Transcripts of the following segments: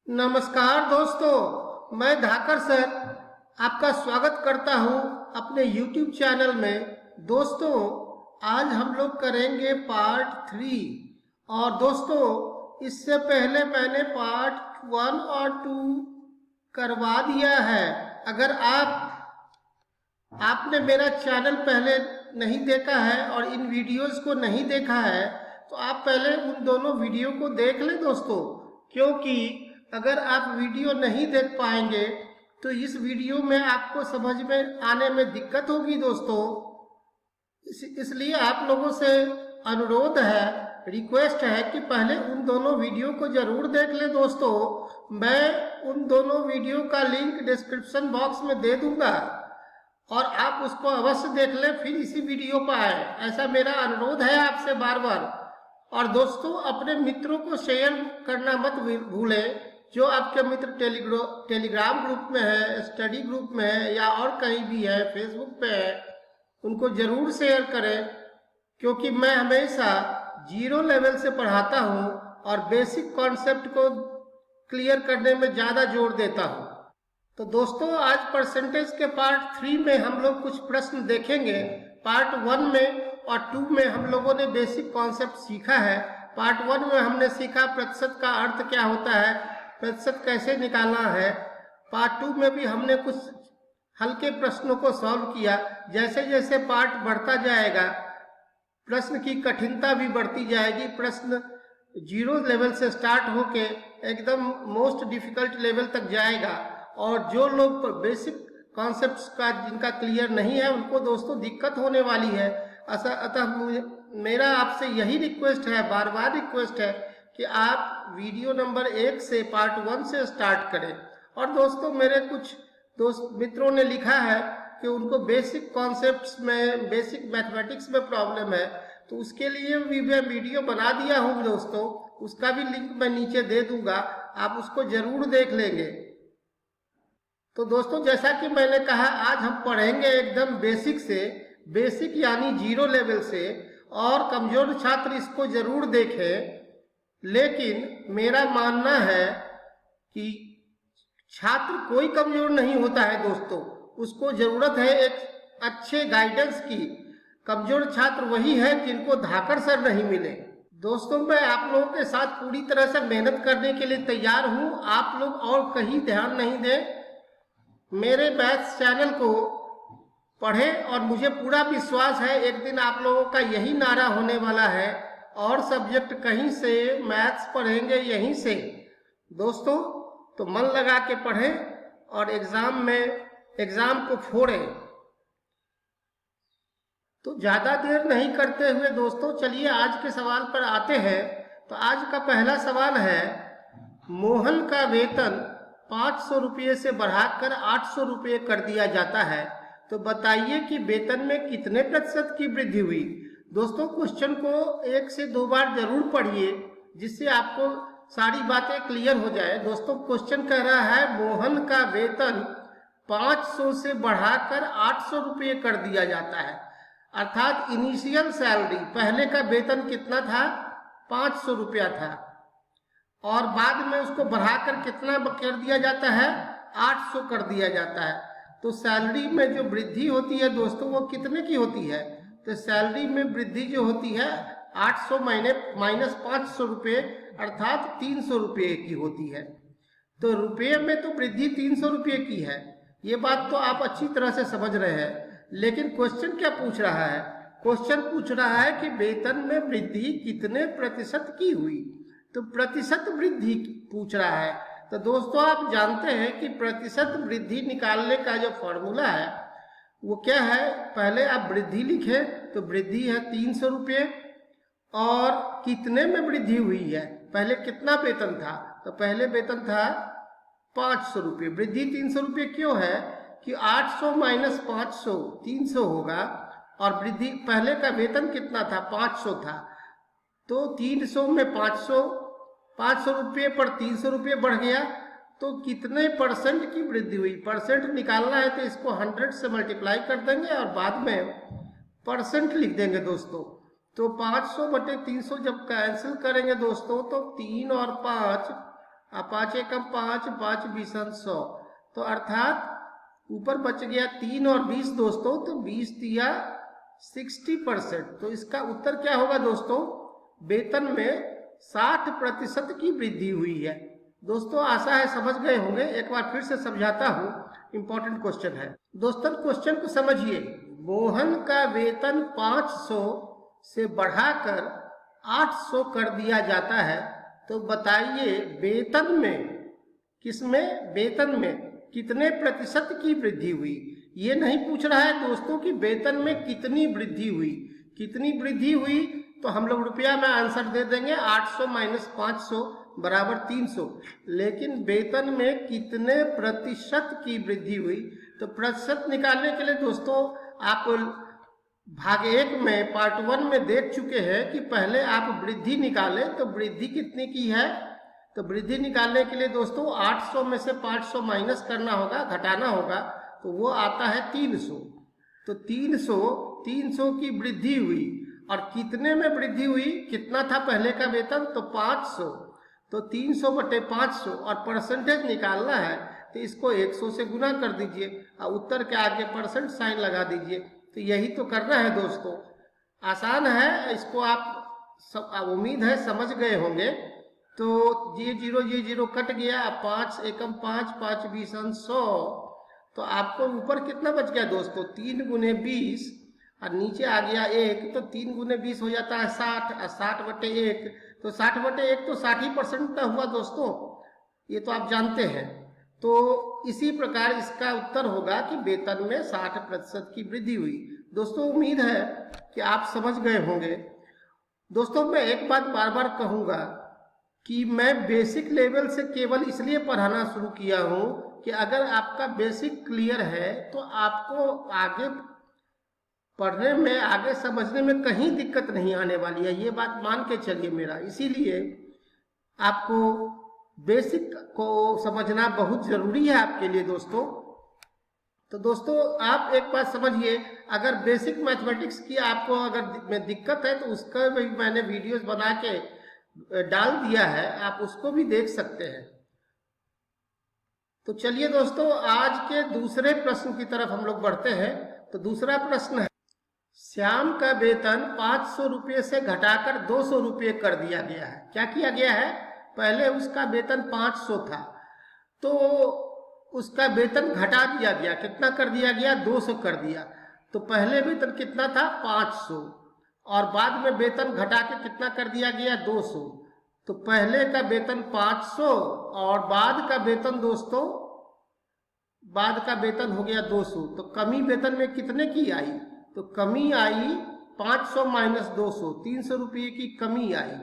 नमस्कार दोस्तों, मैं धाकर सर आपका स्वागत करता हूं अपने YouTube चैनल में। दोस्तों, आज हम लोग करेंगे पार्ट 3। और दोस्तों, इससे पहले मैंने पार्ट 1 और 2 करवा दिया है। अगर आपने मेरा चैनल पहले नहीं देखा है और इन वीडियोस को नहीं देखा है तो आप पहले उन दोनों वीडियो को देख लें दोस्तों, क्योंकि अगर आप वीडियो नहीं देख पाएंगे तो इस वीडियो में आपको समझ में आने में दिक्कत होगी दोस्तों। इसलिए आप लोगों से अनुरोध है, रिक्वेस्ट है कि पहले उन दोनों वीडियो को जरूर देख लें दोस्तों। मैं उन दोनों वीडियो का लिंक डिस्क्रिप्शन बॉक्स में दे दूंगा और आप उसको अवश्य देख लें, फिर इसी वीडियो पर आए, ऐसा मेरा अनुरोध है आपसे बार बार। और दोस्तों, अपने मित्रों को शेयर करना मत भूलें। जो आपके मित्र टेलीग्राम ग्रुप में है, स्टडी ग्रुप में है या और कहीं भी है, फेसबुक पे है, उनको जरूर शेयर करें, क्योंकि मैं हमेशा 0 लेवल से पढ़ाता हूं और बेसिक कॉन्सेप्ट को क्लियर करने में ज़्यादा जोर देता हूं। तो दोस्तों, आज परसेंटेज के पार्ट 3 में हम लोग कुछ प्रश्न देखेंगे। पार्ट 1 में और 2 में हम लोगों ने बेसिक कॉन्सेप्ट सीखा है। पार्ट 1 में हमने सीखा प्रतिशत का अर्थ क्या होता है, प्रतिशत कैसे निकालना है। पार्ट 2 में भी हमने कुछ हल्के प्रश्नों को सॉल्व किया। जैसे जैसे पार्ट बढ़ता जाएगा प्रश्न की कठिनता भी बढ़ती जाएगी। प्रश्न 0 लेवल से स्टार्ट होके एकदम मोस्ट डिफिकल्ट लेवल तक जाएगा। और जो लोग बेसिक कॉन्सेप्ट्स का जिनका क्लियर नहीं है उनको दोस्तों दिक्कत होने वाली है। अतः मेरा आपसे यही रिक्वेस्ट है, बार बार रिक्वेस्ट है कि आप वीडियो नंबर 1 से पार्ट 1 से स्टार्ट करें। और दोस्तों, मेरे कुछ दोस्त मित्रों ने लिखा है कि उनको बेसिक कॉन्सेप्ट्स में, बेसिक मैथमेटिक्स में प्रॉब्लम है, तो उसके लिए भी मैं वीडियो बना दिया हूँ दोस्तों। उसका भी लिंक मैं नीचे दे दूंगा, आप उसको जरूर देख लेंगे। तो दोस्तों, जैसा कि मैंने कहा, आज हम पढ़ेंगे एकदम बेसिक से, बेसिक यानी 0 लेवल से। और कमजोर छात्र इसको जरूर देखें, लेकिन मेरा मानना है कि छात्र कोई कमजोर नहीं होता है दोस्तों, उसको जरूरत है एक अच्छे गाइडेंस की। कमजोर छात्र वही है जिनको धाकर सर नहीं मिले। दोस्तों, मैं आप लोगों के साथ पूरी तरह से मेहनत करने के लिए तैयार हूं। आप लोग और कहीं ध्यान नहीं दें, मेरे मैथ्स चैनल को पढ़ें। और मुझे पूरा विश्वास है एक दिन आप लोगों का यही नारा होने वाला है, और सब्जेक्ट कहीं से, मैथ्स पढ़ेंगे यहीं से दोस्तों। तो मन लगा के पढ़ें और एग्जाम को फोड़ें। तो ज्यादा देर नहीं करते हुए दोस्तों, चलिए आज के सवाल पर आते हैं। तो आज का पहला सवाल है, मोहन का वेतन 500 रुपये से बढ़ाकर 800 रुपये कर दिया जाता है, तो बताइए कि वेतन में कितने प्रतिशत की वृद्धि हुई। दोस्तों, क्वेश्चन को 1 से 2 बार जरूर पढ़िए, जिससे आपको सारी बातें क्लियर हो जाए। दोस्तों, क्वेश्चन कह रहा है मोहन का वेतन 500 से बढ़ाकर 800 रुपये कर दिया जाता है। अर्थात इनिशियल सैलरी, पहले का वेतन कितना था, 500 रुपया था, और बाद में उसको बढ़ाकर कितना कर दिया जाता है, 800 कर दिया जाता है। तो सैलरी में जो वृद्धि होती है दोस्तों, वो कितने की होती है। तो सैलरी में वृद्धि जो होती है 800 माइनस 500 रुपये, अर्थात 300 रुपये की होती है। तो रुपये में तो वृद्धि 300 रुपये की है, ये बात तो आप अच्छी तरह से समझ रहे हैं। लेकिन क्वेश्चन क्या पूछ रहा है, क्वेश्चन पूछ रहा है कि वेतन में वृद्धि कितने प्रतिशत की हुई। तो प्रतिशत वृद्धि पूछ रहा है। तो दोस्तों, आप जानते हैं कि प्रतिशत वृद्धि निकालने का जो फॉर्मूला है वो क्या है। पहले आप वृद्धि लिखें, तो वृद्धि है 300 रुपये, और कितने में वृद्धि हुई है, पहले कितना वेतन था, तो पहले वेतन था 500 रुपये। वृद्धि 300 रुपये क्यों है कि 800 माइनस 500 300 होगा, और वृद्धि पहले का वेतन कितना था, 500 था, तो 300 में 500 रुपये पर 300 रुपये बढ़ गया, तो कितने परसेंट की वृद्धि हुई। परसेंट निकालना है तो इसको 100 से मल्टीप्लाई कर देंगे और बाद में परसेंट लिख देंगे दोस्तों। तो 500 बटे 300 जब कैंसिल करेंगे दोस्तों, तो 3 और 5 अब 5 एकम 5, 5 बीसन 100, तो अर्थात ऊपर बच गया 3 और 20 दोस्तों, तो 20 दिया 60%। तो इसका उत्तर क्या होगा दोस्तों? वेतन में 60% की वृद्धि हुई है। दोस्तों आशा है समझ गए होंगे, एक बार फिर से समझाता हूं, इंपॉर्टेंट क्वेश्चन है। दोस्तों क्वेश्चन को समझिए, मोहन का वेतन 500 से बढ़ाकर 800 कर दिया जाता है, तो बताइए वेतन में, किसमें? वेतन में कितने प्रतिशत की वृद्धि हुई। ये नहीं पूछ रहा है दोस्तों कि वेतन में कितनी वृद्धि हुई। कितनी वृद्धि हुई तो हम लोग रुपया में आंसर दे देंगे, 800 माइनस 500 बराबर 300। लेकिन वेतन में कितने प्रतिशत की वृद्धि हुई, तो प्रतिशत निकालने के लिए दोस्तों आप भाग 1 में पार्ट 1 में देख चुके हैं कि पहले आप वृद्धि निकालें, तो वृद्धि कितनी की है। तो वृद्धि निकालने के लिए दोस्तों 800 में से 500 माइनस करना होगा, घटाना होगा, तो वो आता है 300। तो 300 की वृद्धि हुई, और कितने में वृद्धि हुई, कितना था पहले का वेतन, तो 500। तो 300 बटे 500, और परसेंटेज निकालना है तो इसको 100 से गुना कर दीजिए और उत्तर के आगे परसेंट साइन लगा दीजिए। तो यही तो करना है दोस्तों, आसान है, इसको आप सब उम्मीद है समझ गए होंगे। तो ये जीरो कट गया, 5 एकम 5, 5 बीसन 100, तो आपको ऊपर कितना बच गया दोस्तों? 3 गुने 20, और नीचे आ गया 1, तो 3 गुने 20 हो जाता है 60, और 60 बटे 1, तो 60 बटे 1 तो 60% का हुआ दोस्तों, ये तो आप जानते हैं। तो इसी प्रकार इसका उत्तर होगा कि वेतन में 60% की वृद्धि हुई। दोस्तों उम्मीद है कि आप समझ गए होंगे। दोस्तों मैं एक बात बार बार कहूँगा कि मैं बेसिक लेवल से केवल इसलिए पढ़ाना शुरू किया हूँ कि अगर आपका बेसिक क्लियर है तो आपको आगे पढ़ने में, आगे समझने में कहीं दिक्कत नहीं आने वाली है, ये बात मान के चलिए मेरा। इसीलिए आपको बेसिक को समझना बहुत जरूरी है आपके लिए दोस्तों। तो दोस्तों आप एक बात समझिए, अगर बेसिक मैथमेटिक्स की आपको अगर दिक्कत है तो उसका भी मैंने वीडियोस बना के डाल दिया है, आप उसको भी देख सकते हैं। तो चलिए दोस्तों आज के दूसरे प्रश्न की तरफ हम लोग बढ़ते हैं। तो दूसरा प्रश्न है, श्याम का वेतन 500 रुपये से घटाकर 200 रुपये कर दिया गया है। क्या किया गया है? पहले उसका वेतन 500 था, तो उसका वेतन घटा दिया गया, कितना कर दिया गया? 200 कर दिया। तो पहले वेतन कितना था? 500, और बाद में वेतन घटा के कितना कर दिया गया? 200। तो पहले का वेतन 500 और बाद का वेतन दोस्तों, बाद का वेतन हो गया 200। तो कमी वेतन में कितने की आई? तो कमी आई 500 माइनस 200, 300 रुपये की कमी आई,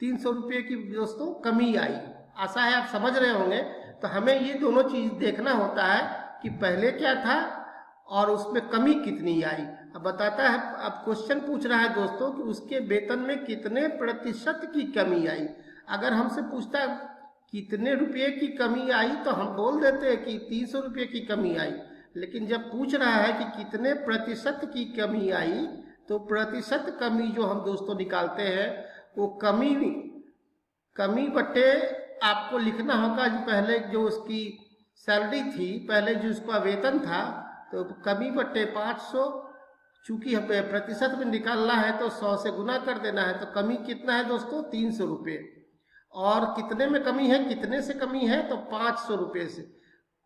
300 रुपये की दोस्तों कमी आई। आशा है आप समझ रहे होंगे। तो हमें ये दोनों चीज देखना होता है कि पहले क्या था और उसमें कमी कितनी आई। अब बताता है, अब क्वेश्चन पूछ रहा है दोस्तों कि उसके वेतन में कितने प्रतिशत की कमी आई। अगर हमसे पूछता है कितने रुपये की कमी आई तो हम बोल देते हैं कि 300 रुपये की कमी आई। लेकिन जब पूछ रहा है कि कितने प्रतिशत की कमी आई, तो प्रतिशत कमी जो हम दोस्तों निकालते हैं वो कमी बटे आपको लिखना होगा पहले जो उसकी सैलरी थी, पहले जो उसका वेतन था, तो कमी बटे 500, चूंकि हमें प्रतिशत में निकालना है तो 100 से गुना कर देना है। तो कमी कितना है दोस्तों? 300 रुपये। और कितने में कमी है, कितने से कमी है? तो 500 रुपये से।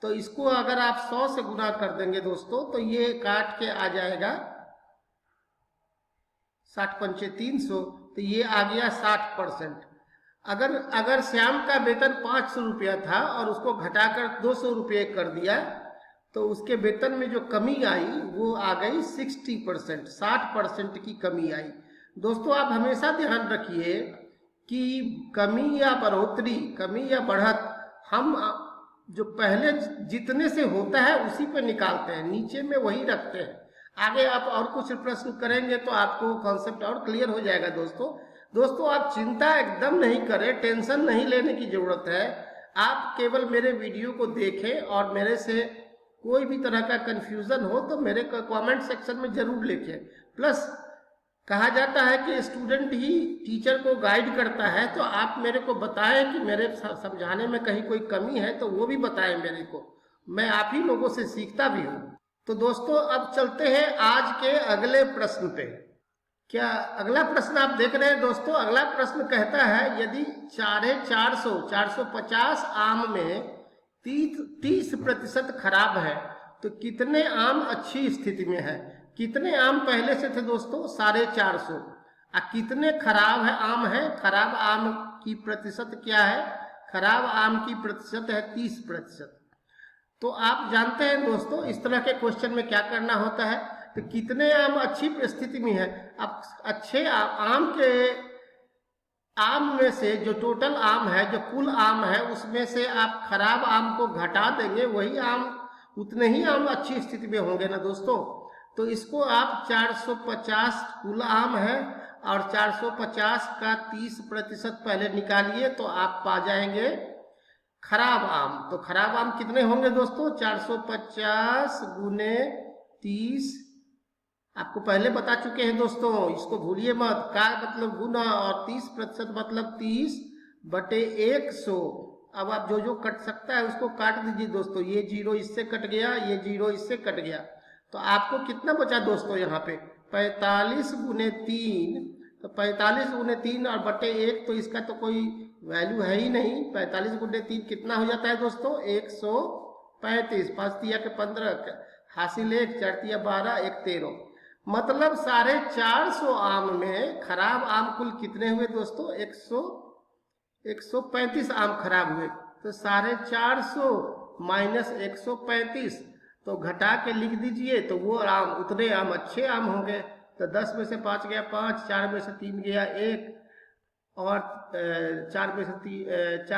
तो इसको अगर आप 100 से गुना कर देंगे दोस्तों तो ये काट के आ जाएगा 60 पंचे 300, तो ये आ गया 60%। अगर श्याम का वेतन 500 रुपया था और उसको घटाकर 200 रुपये कर दिया, तो उसके वेतन में जो कमी आई वो आ गई 60%, 60% की कमी आई। दोस्तों आप हमेशा ध्यान रखिए कि कमी या बढ़ोतरी, कमी या बढ़त हम जो पहले जितने से होता है उसी पे निकालते हैं, नीचे में वही रखते हैं। आगे आप और कुछ प्रश्न करेंगे तो आपको कॉन्सेप्ट और क्लियर हो जाएगा दोस्तों आप चिंता एकदम नहीं करें, टेंशन नहीं लेने की जरूरत है। आप केवल मेरे वीडियो को देखें और मेरे से कोई भी तरह का कंफ्यूजन हो तो मेरे कमेंट सेक्शन में जरूर लिखें। प्लस कहा जाता है कि स्टूडेंट ही टीचर को गाइड करता है, तो आप मेरे को बताएं कि मेरे समझाने में कहीं कोई कमी है तो वो भी बताएं मेरे को, मैं आप ही लोगों से सीखता भी हूँ। तो दोस्तों अब चलते हैं आज के अगले प्रश्न पे। क्या अगला प्रश्न आप देख रहे हैं दोस्तों? अगला प्रश्न कहता है यदि 450 आम में 30% खराब है तो कितने आम अच्छी स्थिति में है? कितने आम पहले से थे दोस्तों? 450। कितने खराब है आम है? खराब आम की प्रतिशत क्या है? खराब आम की प्रतिशत है 30%। तो आप जानते हैं दोस्तों इस तरह के क्वेश्चन में क्या करना होता है। तो कितने आम अच्छी स्थिति में है, अब अच्छे आम के आम में से जो टोटल आम है, जो कुल आम है, उसमें से आप खराब आम को घटा देंगे, वही आम उतने ही आम अच्छी स्थिति में होंगे ना दोस्तों। तो इसको आप 450 कुल आम है और 450 का 30% पहले निकालिए तो आप पा जाएंगे खराब आम। तो खराब आम कितने होंगे दोस्तों? 450 गुने 30, आपको पहले बता चुके हैं दोस्तों, इसको भूलिए मत। का मतलब गुना और 30% मतलब 30/100। अब आप जो जो कट सकता है उसको काट दीजिए दोस्तों। ये 0 इससे कट गया, ये 0 इससे कट गया, तो आपको कितना बचा दोस्तों यहाँ पे? 45 गुने 3। तो 45 गुने 3 और बटे 1, तो इसका तो कोई वैल्यू है ही नहीं। 45 गुने 3 कितना हो जाता है दोस्तों? 135। 5 तिया के 15, हासिल 1, 4 तिया 12, 1 13। मतलब 450 आम में खराब आम कुल कितने हुए दोस्तों? 135 आम खराब हुए। तो 450 माइनस 135, तो घटा के लिख दीजिए, तो वो आम उतने आम अच्छे आम होंगे। तो 10 में से 5 गया 5, 4 में से 3 गया 1, और 4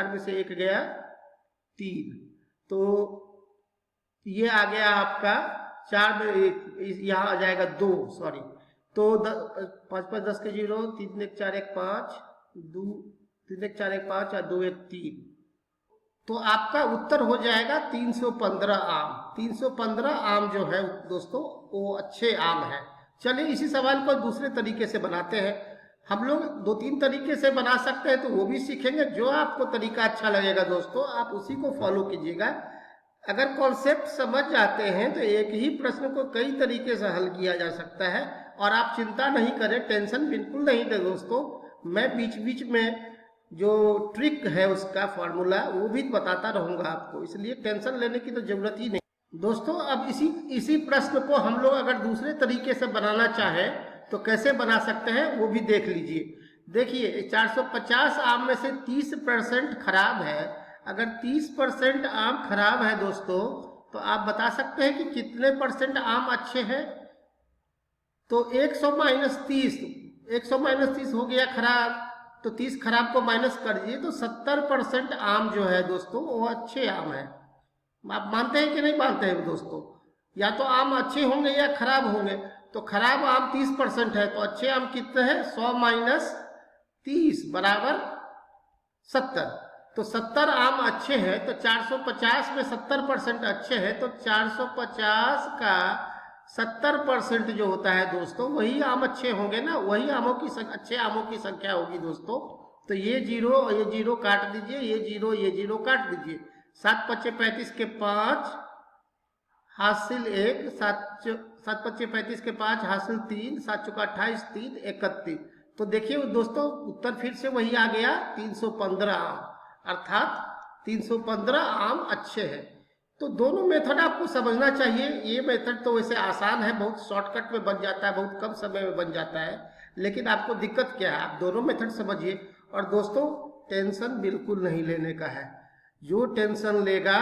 में से 1 गया 3। तो ये आ गया आपका 4 में, यहाँ आ जाएगा 2, सॉरी। तो 5 5 10 के 0, 3 1 4 1 5, 2 3 1 4 1 5 और 2 1 3। तो आपका उत्तर हो जाएगा 315 आम। 315 आम जो है दोस्तों वो अच्छे आम है। चलिए इसी सवाल को दूसरे तरीके से बनाते हैं। हम लोग 2-3 तरीके से बना सकते हैं, तो वो भी सीखेंगे। जो आपको तरीका अच्छा लगेगा दोस्तों आप उसी को फॉलो कीजिएगा। अगर कॉन्सेप्ट समझ जाते हैं तो एक ही प्रश्न को कई तरीके से हल किया जा सकता है। और आप चिंता नहीं करें, टेंशन बिल्कुल नहीं लें दोस्तों। मैं बीच बीच में जो ट्रिक है उसका फॉर्मूला वो भी बताता रहूंगा आपको, इसलिए टेंशन लेने की तो जरूरत ही नहीं दोस्तों। अब इसी प्रश्न को हम लोग अगर दूसरे तरीके से बनाना चाहें तो कैसे बना सकते हैं वो भी देख लीजिए। देखिए 450 आम में से 30% खराब है। अगर 30% आम खराब है दोस्तों तो आप बता सकते हैं कि कितने % आम अच्छे हैं। तो 100 माइनस 30, 100 माइनस 30 हो गया खराब, तो 30 खराब को माइनस कर दीजिए तो 70% आम जो है दोस्तों वो अच्छे आम है। आप मानते हैं कि नहीं मानते हैं दोस्तों? या तो आम अच्छे होंगे या खराब होंगे। तो खराब आम 30% है, तो अच्छे आम कितने हैं? 100 माइनस 30 बराबर 70। तो 70 आम अच्छे हैं, तो 450 में 70% अच्छे हैं, तो 450 का 70% जो होता है दोस्तों वही आम अच्छे होंगे ना, वही आमों की अच्छे आमों की संख्या होगी दोस्तों। तो ये 0 काट दीजिए, ये 0 काट दीजिए। 7 5 35 के 5 हासिल 1, 7 5 35 के 5 हासिल 3, 7 चौका 28, 3 31। तो देखिए दोस्तों उत्तर फिर से वही आ गया 315 आम, अर्थात 315 आम अच्छे हैं। तो दोनों मेथड आपको समझना चाहिए। ये मेथड तो वैसे आसान है, बहुत शॉर्टकट में बन जाता है, बहुत कम समय में बन जाता है। लेकिन आपको दिक्कत क्या है? आप दोनों मेथड समझिए। और दोस्तों टेंशन बिल्कुल नहीं लेने का है। जो टेंशन लेगा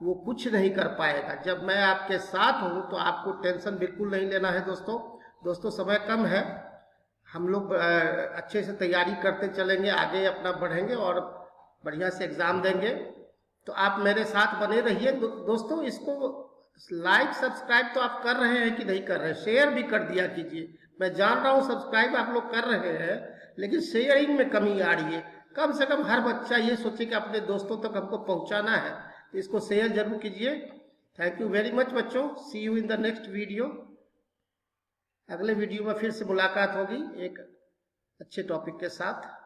वो कुछ नहीं कर पाएगा। जब मैं आपके साथ हूँ तो आपको टेंशन बिल्कुल नहीं लेना है दोस्तों समय कम है, हम लोग अच्छे से तैयारी करते चलेंगे, आगे अपना बढ़ेंगे और बढ़िया से एग्ज़ाम देंगे। तो आप मेरे साथ बने रहिए दोस्तों। इसको लाइक सब्सक्राइब तो आप कर रहे हैं कि नहीं कर रहे हैं? शेयर भी कर दिया कीजिए। मैं जान रहा हूँ सब्सक्राइब आप लोग कर रहे हैं, लेकिन शेयरिंग में कमी आ रही है। कम से कम हर बच्चा ये सोचे कि अपने दोस्तों तक हमको पहुँचाना है, तो इसको शेयर जरूर कीजिए। थैंक यू वेरी मच बच्चों। See you in the next video. अगले वीडियो में फिर से मुलाकात होगी एक अच्छे टॉपिक के साथ।